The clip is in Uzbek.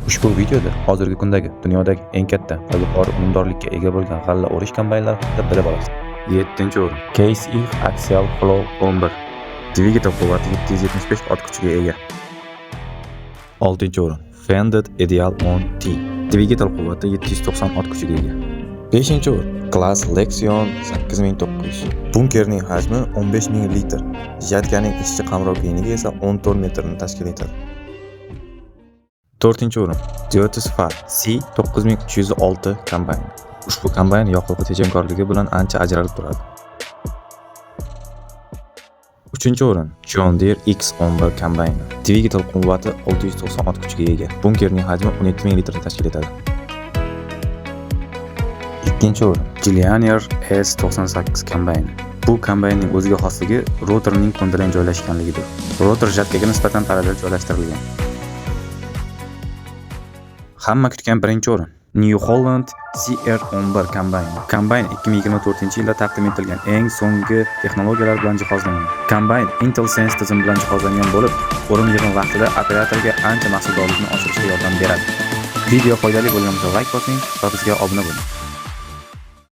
Ushbu videoda hozirgi kundagi dunyodagi eng katta va yuqori unumdorlikka ega bo'lgan g'alla o'rish kombaynlari haqida bilib olasiz. 7-o'rin Case IF Axial Flow 11. Dvigatel quvvati 775 ot kuchiga ega. 6-o'rin Fended Ideal 10T. Dvigatel quvvati 790 ot kuchiga ega. 5-o'rin Class Lexion 8900. Bunkerning hajmi 15000 litr. Jatkaning ishchi qamrov kengligi esa 14 metrni tashkil etadi. 4-o'rin Diotis-Far C9306 kombayni. Ushbu kombayn yoqilg'i tejamkorligi bilan ancha ajralib turadi. 3-o'rin John Deere X11 kombayni. Dvigatel quvvati 690 ot kuchiga ega. Bunkerning hajmi 17000 litrni tashkil etadi. 2-o'rin Gillianier S98 kombayni. Bu kombaynning o'ziga xosligi rotorning ko'ndalang joylashganligidir. Rotor jatkaga nisbatan parallel joylashtirilgan. Hamma kutgan 1-o'rin New Holland CR11 kombayni. Kombayn 2024-yilda taqdim etilgan eng so'nggi texnologiyalar bilan jihozlangan. Kombayn Intel Sense tizimi bilan jihozlangan bo'lib, o'rim yig'im vaqtida operatorga ancha mahsuldorlikni oshirishga yordam beradi. Video foydali bo'lganida like bosing va bizga obuna bo'ling.